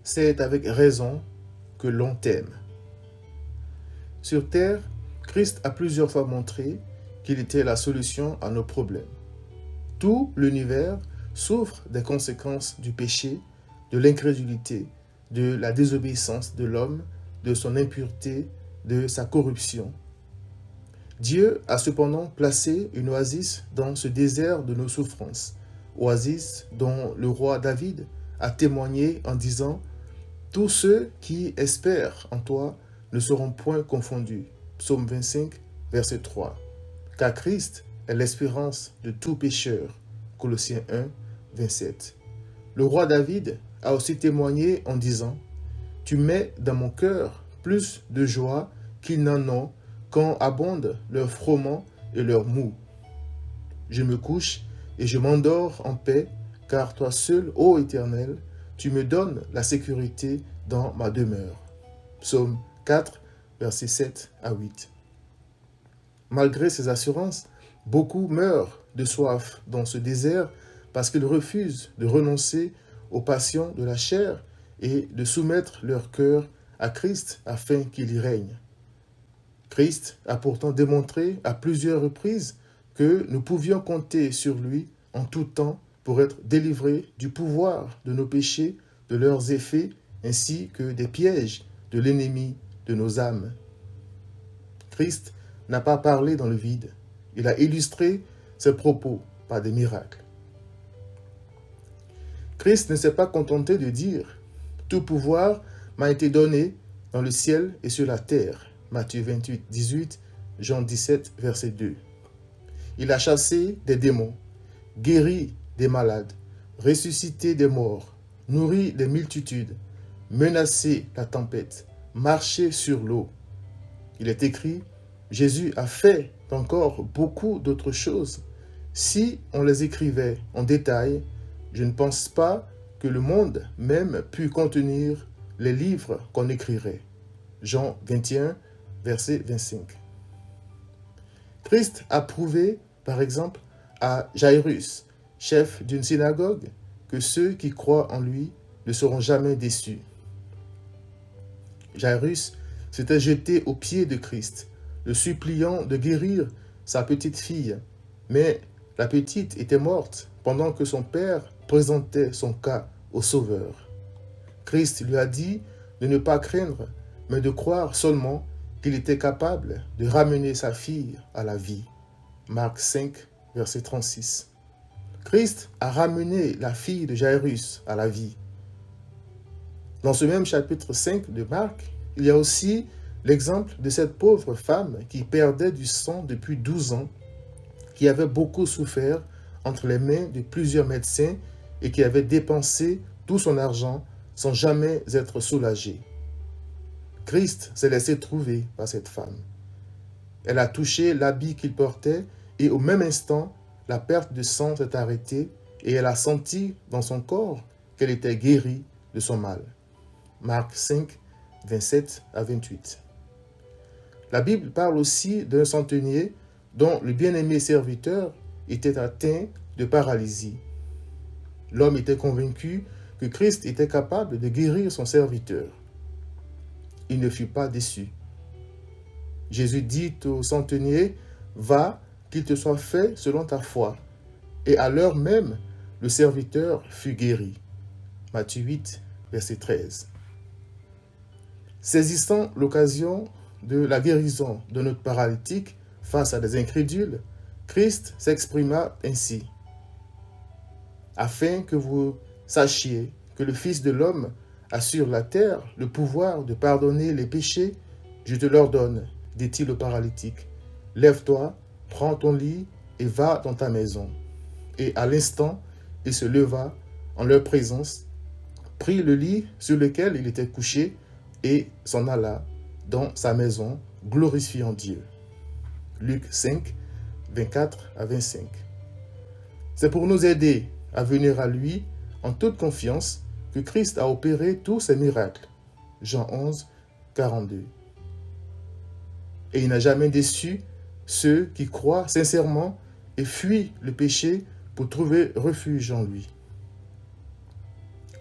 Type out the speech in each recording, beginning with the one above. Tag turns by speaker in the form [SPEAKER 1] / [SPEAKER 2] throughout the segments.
[SPEAKER 1] c'est avec raison que l'on t'aime. Sur terre, Christ a plusieurs fois montré qu'il était la solution à nos problèmes. Tout l'univers souffre des conséquences du péché, de l'incrédulité, de la désobéissance de l'homme, de son impureté, de sa corruption. Dieu a cependant placé une oasis dans ce désert de nos souffrances, oasis dont le roi David a témoigné en disant « Tous ceux qui espèrent en toi ne seront point confondus ». Psaume 25, verset 3. Car Christ est l'espérance de tout pécheur. Colossiens 1, 27. Le roi David a aussi témoigné en disant « Tu mets dans mon cœur plus de joie qu'ils n'en ont quand abondent leurs froment et leurs mou. Je me couche et je m'endors en paix, car toi seul, ô Éternel, tu me donnes la sécurité dans ma demeure. » Psaume 4, versets 7 à 8. Malgré ces assurances, beaucoup meurent de soif dans ce désert parce qu'ils refusent de renoncer aux passions de la chair et de soumettre leur cœur à Christ afin qu'il y règne. Christ a pourtant démontré à plusieurs reprises que nous pouvions compter sur lui en tout temps pour être délivrés du pouvoir de nos péchés, de leurs effets, ainsi que des pièges de l'ennemi de nos âmes. Christ n'a pas parlé dans le vide. Il a illustré ses propos par des miracles. Christ ne s'est pas contenté de dire « Tout pouvoir m'a été donné dans le ciel et sur la terre ». Matthieu 28, 18, Jean 17, verset 2. Il a chassé des démons, guéri des malades, ressuscité des morts, nourri les multitudes, menacé la tempête, marché sur l'eau. Il est écrit, Jésus a fait encore beaucoup d'autres choses. Si on les écrivait en détail, je ne pense pas que le monde même pût contenir les livres qu'on écrirait. Jean 21, verset 25. Christ a prouvé, par exemple, à Jairus, chef d'une synagogue, que ceux qui croient en lui ne seront jamais déçus. Jairus s'était jeté aux pieds de Christ, le suppliant de guérir sa petite fille, mais la petite était morte pendant que son père présentait son cas au Sauveur. Christ lui a dit de ne pas craindre, mais de croire seulement qu'il était capable de ramener sa fille à la vie. Marc 5, verset 36. Christ a ramené la fille de Jairus à la vie. Dans ce même chapitre 5 de Marc, il y a aussi l'exemple de cette pauvre femme qui perdait du sang depuis 12 ans, qui avait beaucoup souffert entre les mains de plusieurs médecins et qui avait dépensé tout son argent sans jamais être soulagée. Christ s'est laissé trouver par cette femme. Elle a touché l'habit qu'il portait et au même instant, la perte de sang s'est arrêtée et elle a senti dans son corps qu'elle était guérie de son mal. Marc 5, 27 à 28. La Bible parle aussi d'un centenier dont le bien-aimé serviteur était atteint de paralysie. L'homme était convaincu que Christ était capable de guérir son serviteur. Il ne fut pas déçu. Jésus dit au centenier, « Va, qu'il te soit fait selon ta foi. » Et à l'heure même, le serviteur fut guéri. Matthieu 8, verset 13. Saisissant l'occasion de la guérison de notre paralytique face à des incrédules, Christ s'exprima ainsi. « Afin que vous sachiez que le Fils de l'homme a sur la terre le pouvoir de pardonner les péchés, je te l'ordonne, dit-il au paralytique. Lève-toi, prends ton lit et va dans ta maison. Et à l'instant, il se leva en leur présence, prit le lit sur lequel il était couché et s'en alla dans sa maison, glorifiant Dieu. Luc 5, 24 à 25. C'est pour nous aider à venir à lui en toute confiance que Christ a opéré tous ces miracles. Jean 11, 42. Et il n'a jamais déçu ceux qui croient sincèrement et fuient le péché pour trouver refuge en lui.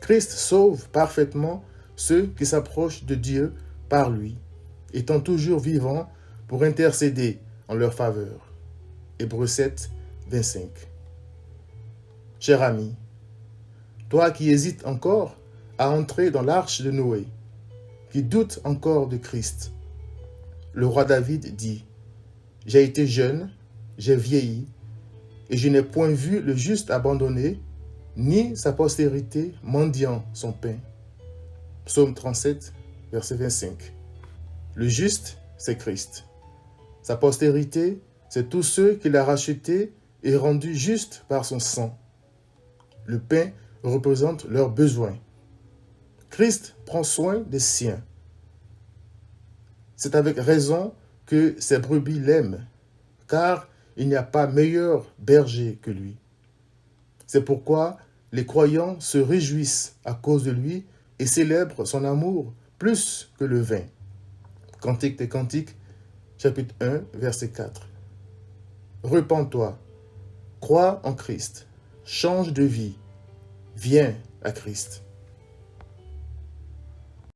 [SPEAKER 1] Christ sauve parfaitement ceux qui s'approchent de Dieu par lui, étant toujours vivants pour intercéder en leur faveur. Hébreux 7, 25. Cher ami, toi qui hésites encore à entrer dans l'arche de Noé, qui doute encore de Christ, le roi David dit, « J'ai été jeune, j'ai vieilli, et je n'ai point vu le juste abandonné, ni sa postérité mendiant son pain. » Psaume 37, verset 25. Le juste, c'est Christ. Sa postérité, c'est tous ceux qu'il a rachetés et rendus justes par son sang. Le pain représente leurs besoins. Christ prend soin des siens. C'est avec raison que ses brebis l'aiment, car il n'y a pas meilleur berger que lui. C'est pourquoi les croyants se réjouissent à cause de lui et célèbrent son amour plus que le vin. Cantique des Cantiques, chapitre 1, verset 4. Repens-toi, crois en Christ, change de vie, viens à Christ.